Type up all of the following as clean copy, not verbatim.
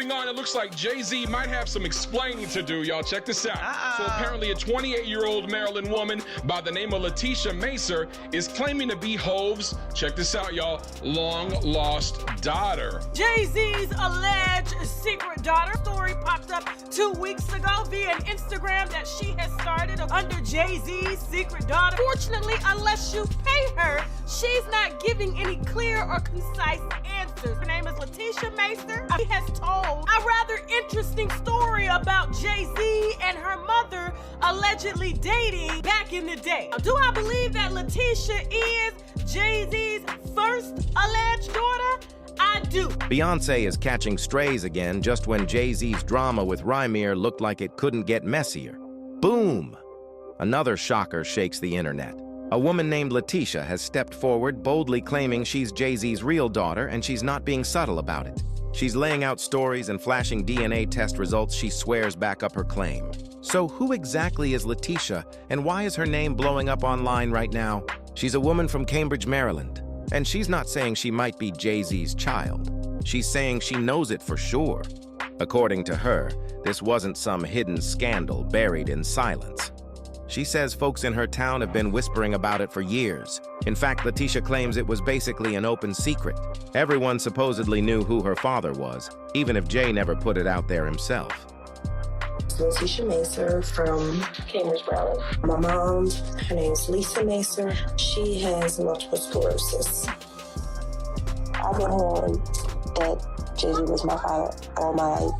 Moving on, it looks like Jay-Z might have some explaining to do, y'all. Check this out. So apparently a 28-year-old Maryland woman by the name of Leticia Macer is claiming to be Hov's, check this out, y'all, long-lost daughter. Jay-Z's alleged secret daughter story popped up 2 weeks ago via an Instagram that she has started under Jay-Z's secret daughter. Fortunately, unless you pay her, she's not giving any clear or concise answers. Her name is Leticia Macer. She has told a rather interesting story about Jay-Z and her mother allegedly dating back in the day. Now, do I believe that Leticia is Jay-Z's first alleged daughter? I do. Beyoncé is catching strays again just when Jay-Z's drama with Rhymir looked like it couldn't get messier. Boom! Another shocker shakes the internet. A woman named Leticia has stepped forward, boldly claiming she's Jay-Z's real daughter and she's not being subtle about it. She's laying out stories and flashing DNA test results she swears back up her claim. So who exactly is Leticia and why is her name blowing up online right now? She's a woman from Cambridge, Maryland. And she's not saying she might be Jay-Z's child. She's saying she knows it for sure. According to her, this wasn't some hidden scandal buried in silence. She says folks in her town have been whispering about it for years. In fact, Leticia claims it was basically an open secret. Everyone supposedly knew who her father was, even if Jay never put it out there himself. Leticia Macer from Cambridge, Maryland. My mom, her name is Lisa Macer. She has multiple sclerosis. I've been hearing that Jay-Z was my father all my life.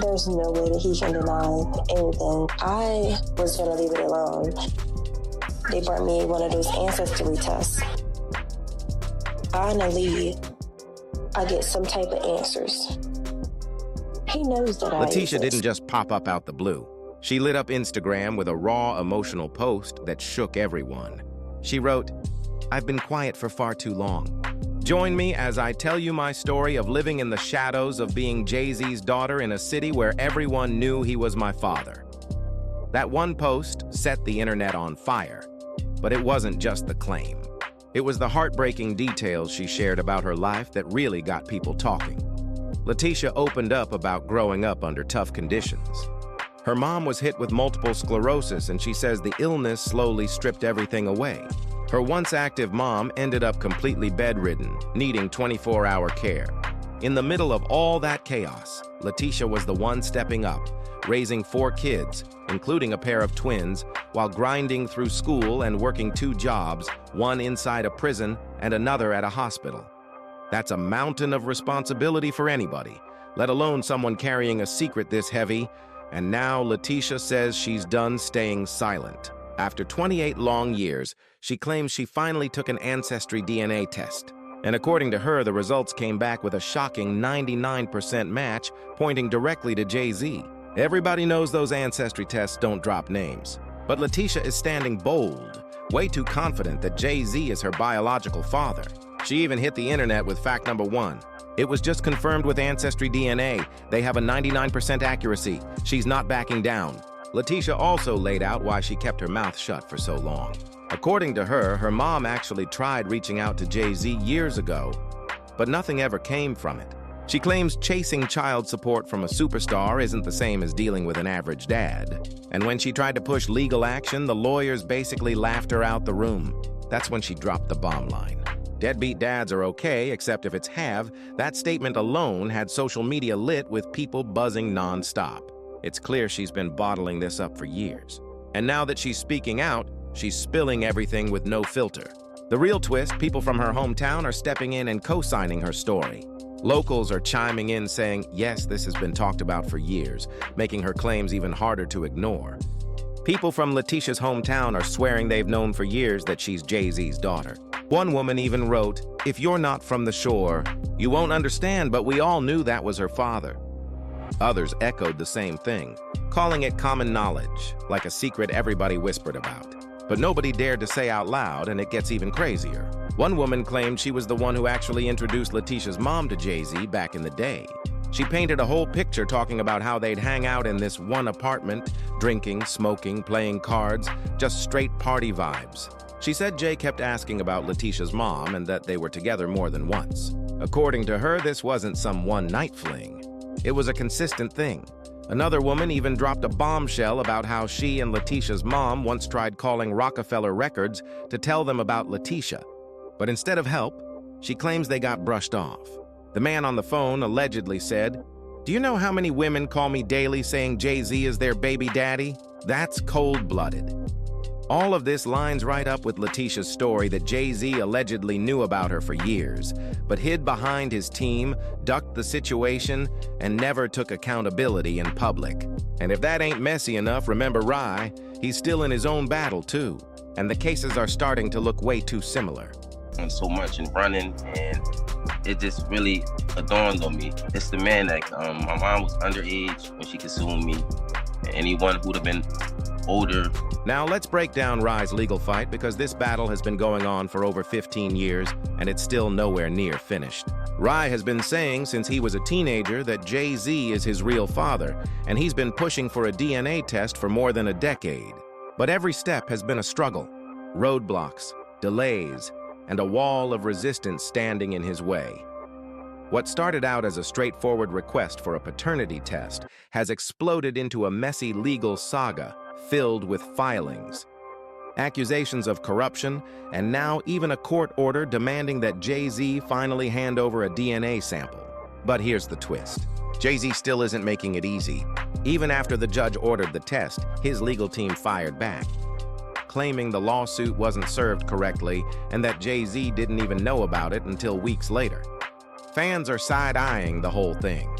There's no way that he can deny anything. I was gonna leave it alone. They brought me one of those ancestry tests. Finally, I get some type of answers. He knows that Leticia didn't just pop up out the blue. She lit up Instagram with a raw, emotional post that shook everyone. She wrote, "I've been quiet for far too long. Join me as I tell you my story of living in the shadows of being Jay-Z's daughter in a city where everyone knew he was my father." That one post set the internet on fire, but it wasn't just the claim. It was the heartbreaking details she shared about her life that really got people talking. Leticia opened up about growing up under tough conditions. Her mom was hit with multiple sclerosis, and she says the illness slowly stripped everything away. Her once active mom ended up completely bedridden, needing 24-hour care. In the middle of all that chaos, Leticia was the one stepping up, raising 4 kids, including a pair of twins, while grinding through school and working 2 jobs, one inside a prison and another at a hospital. That's a mountain of responsibility for anybody, let alone someone carrying a secret this heavy. And now Leticia says she's done staying silent. After 28 long years, she claims she finally took an ancestry DNA test. And according to her, the results came back with a shocking 99% match, pointing directly to Jay-Z. Everybody knows those ancestry tests don't drop names. But Leticia is standing bold, way too confident that Jay-Z is her biological father. She even hit the internet with fact number 1. It was just confirmed with Ancestry DNA. They have a 99% accuracy. She's not backing down. Leticia also laid out why she kept her mouth shut for so long. According to her, her mom actually tried reaching out to Jay-Z years ago, but nothing ever came from it. She claims chasing child support from a superstar isn't the same as dealing with an average dad. And when she tried to push legal action, the lawyers basically laughed her out the room. That's when she dropped the bomb line. Deadbeat dads are okay, except if it's have. That statement alone had social media lit with people buzzing nonstop. It's clear she's been bottling this up for years. And now that she's speaking out, she's spilling everything with no filter. The real twist, people from her hometown are stepping in and co-signing her story. Locals are chiming in saying, yes, this has been talked about for years, making her claims even harder to ignore. People from Leticia's hometown are swearing they've known for years that she's Jay-Z's daughter. One woman even wrote, "If you're not from the shore, you won't understand, but we all knew that was her father." Others echoed the same thing, calling it common knowledge, like a secret everybody whispered about. But nobody dared to say out loud, and it gets even crazier. One woman claimed she was the one who actually introduced Leticia's mom to Jay-Z back in the day. She painted a whole picture talking about how they'd hang out in this one apartment, drinking, smoking, playing cards, just straight party vibes. She said Jay kept asking about Leticia's mom and that they were together more than once. According to her, this wasn't some one-night fling. It was a consistent thing. Another woman even dropped a bombshell about how she and Leticia's mom once tried calling Rockefeller Records to tell them about Leticia. But instead of help, she claims they got brushed off. The man on the phone allegedly said, "Do you know how many women call me daily saying Jay-Z is their baby daddy? That's cold-blooded." All of this lines right up with Leticia's story that Jay-Z allegedly knew about her for years, but hid behind his team, ducked the situation, and never took accountability in public. And if that ain't messy enough, remember Rhy, he's still in his own battle too, and the cases are starting to look way too similar. And so much in running, and it just really dawned on me. It's the man that my mom was underage when she consumed me, and anyone who'd have been older. Now let's break down Rhy's legal fight, because this battle has been going on for over 15 years and it's still nowhere near finished. Rhy has been saying since he was a teenager that Jay-Z is his real father, and he's been pushing for a DNA test for more than a decade. But every step has been a struggle. Roadblocks, delays, and a wall of resistance standing in his way. What started out as a straightforward request for a paternity test has exploded into a messy legal saga filled with filings, accusations of corruption, and now even a court order demanding that Jay-Z finally hand over a DNA sample. But here's the twist. Jay-Z still isn't making it easy. Even after the judge ordered the test, his legal team fired back, claiming the lawsuit wasn't served correctly and that Jay-Z didn't even know about it until weeks later. Fans are side-eyeing the whole thing,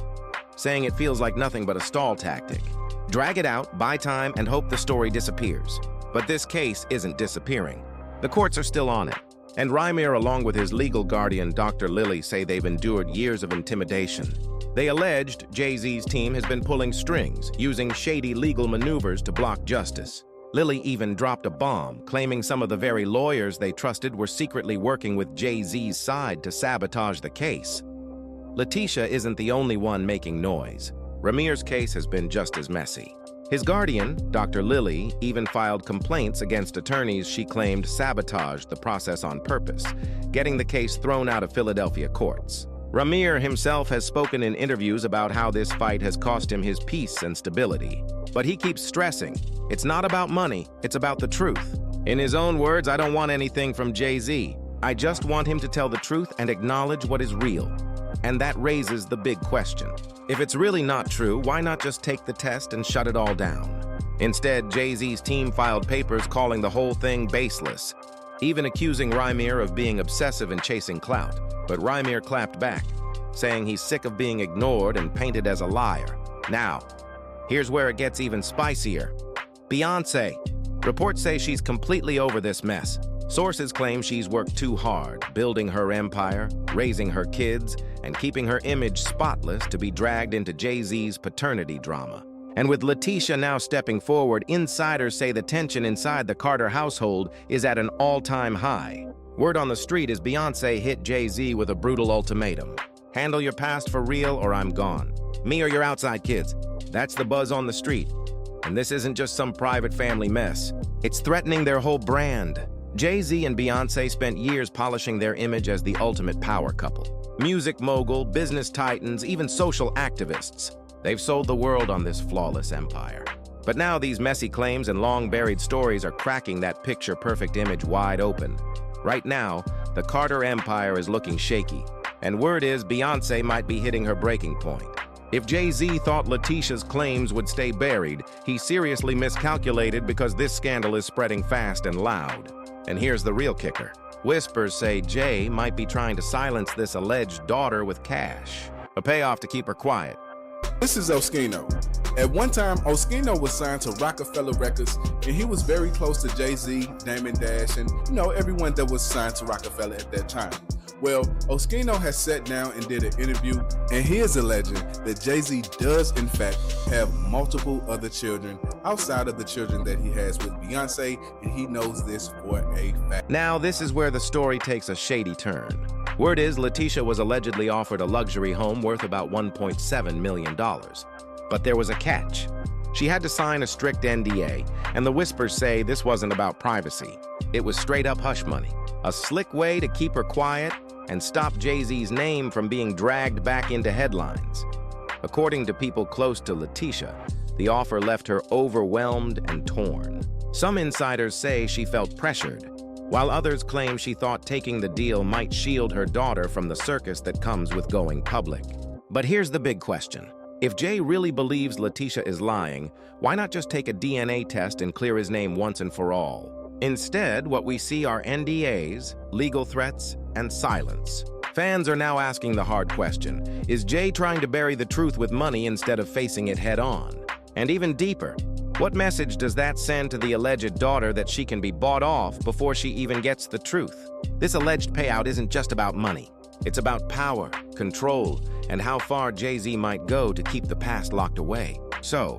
saying it feels like nothing but a stall tactic. Drag it out, buy time, and hope the story disappears. But this case isn't disappearing. The courts are still on it. And Rhymir, along with his legal guardian, Dr. Lily, say they've endured years of intimidation. They alleged Jay-Z's team has been pulling strings, using shady legal maneuvers to block justice. Lily even dropped a bomb, claiming some of the very lawyers they trusted were secretly working with Jay-Z's side to sabotage the case. Leticia isn't the only one making noise. Rhymir's case has been just as messy. His guardian, Dr. Lily, even filed complaints against attorneys she claimed sabotaged the process on purpose, getting the case thrown out of Philadelphia courts. Rhymir himself has spoken in interviews about how this fight has cost him his peace and stability. But he keeps stressing, it's not about money, it's about the truth. In his own words, "I don't want anything from Jay-Z. I just want him to tell the truth and acknowledge what is real." And that raises the big question. If it's really not true, why not just take the test and shut it all down? Instead, Jay-Z's team filed papers calling the whole thing baseless, even accusing Rhymir of being obsessive and chasing clout. But Rhymir clapped back, saying he's sick of being ignored and painted as a liar. Now, here's where it gets even spicier. Beyoncé. Reports say she's completely over this mess. Sources claim she's worked too hard, building her empire, raising her kids, and keeping her image spotless to be dragged into Jay-Z's paternity drama. And with Leticia now stepping forward, insiders say the tension inside the Carter household is at an all-time high. Word on the street is Beyoncé hit Jay-Z with a brutal ultimatum. Handle your past for real or I'm gone. Me or your outside kids. That's the buzz on the street. And this isn't just some private family mess. It's threatening their whole brand. Jay-Z and Beyoncé spent years polishing their image as the ultimate power couple. Music mogul, business titans, even social activists. They've sold the world on this flawless empire. But now these messy claims and long-buried stories are cracking that picture-perfect image wide open. Right now, the Carter empire is looking shaky, and word is Beyoncé might be hitting her breaking point. If Jay-Z thought Leticia's claims would stay buried, he seriously miscalculated, because this scandal is spreading fast and loud. And here's the real kicker. Whispers say Jay might be trying to silence this alleged daughter with cash, a payoff to keep her quiet. This is Oskino. At one time, Oskino was signed to Rockefeller Records, and he was very close to Jay-Z, Damon Dash, and everyone that was signed to Rockefeller at that time. Well, Oskino has sat down and did an interview, and he is alleging that Jay-Z does in fact have multiple other children outside of the children that he has with Beyoncé, and he knows this for a fact. Now, this is where the story takes a shady turn. Word is Leticia was allegedly offered a luxury home worth about $1.7 million. But there was a catch. She had to sign a strict NDA, and the whispers say this wasn't about privacy. It was straight-up hush money, a slick way to keep her quiet and stop Jay-Z's name from being dragged back into headlines. According to people close to Leticia, the offer left her overwhelmed and torn. Some insiders say she felt pressured, while others claim she thought taking the deal might shield her daughter from the circus that comes with going public. But here's the big question. If Jay really believes Leticia is lying, why not just take a DNA test and clear his name once and for all? Instead, what we see are NDAs, legal threats, and silence. Fans are now asking the hard question, is Jay trying to bury the truth with money instead of facing it head-on? And even deeper, what message does that send to the alleged daughter that she can be bought off before she even gets the truth? This alleged payout isn't just about money. It's about power, control, and how far Jay-Z might go to keep the past locked away. So,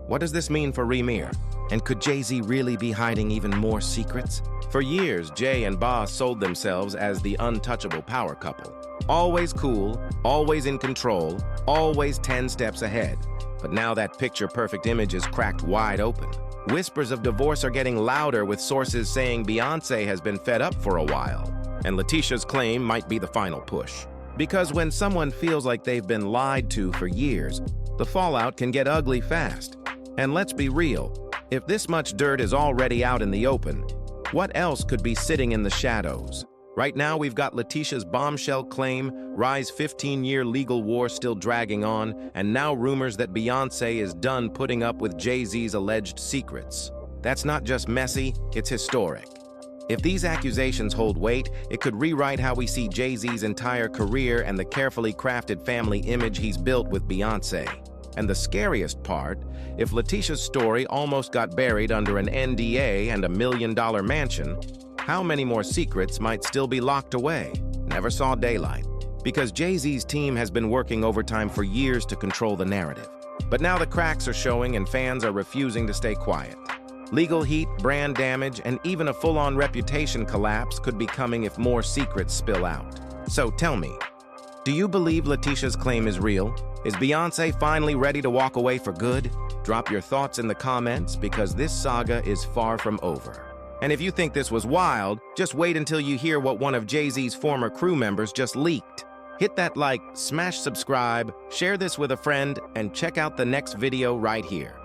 what does this mean for Rhymir? And could Jay-Z really be hiding even more secrets? For years, Jay and Boss sold themselves as the untouchable power couple. Always cool, always in control, always 10 steps ahead. But now that picture-perfect image is cracked wide open. Whispers of divorce are getting louder, with sources saying Beyoncé has been fed up for a while, and Leticia's claim might be the final push. Because when someone feels like they've been lied to for years, the fallout can get ugly fast. And let's be real, if this much dirt is already out in the open, what else could be sitting in the shadows? Right now, we've got Leticia's bombshell claim, Rhym's 15-year legal war still dragging on, and now rumors that Beyoncé is done putting up with Jay-Z's alleged secrets. That's not just messy, it's historic. If these accusations hold weight, it could rewrite how we see Jay-Z's entire career and the carefully crafted family image he's built with Beyoncé. And the scariest part, if Leticia's story almost got buried under an NDA and $1 million mansion, how many more secrets might still be locked away, never saw daylight? Because Jay-Z's team has been working overtime for years to control the narrative. But now the cracks are showing and fans are refusing to stay quiet. Legal heat, brand damage, and even a full-on reputation collapse could be coming if more secrets spill out. So tell me, do you believe Leticia's claim is real? Is Beyoncé finally ready to walk away for good? Drop your thoughts in the comments, because this saga is far from over. And if you think this was wild, just wait until you hear what one of Jay-Z's former crew members just leaked. Hit that like, smash subscribe, share this with a friend, and check out the next video right here.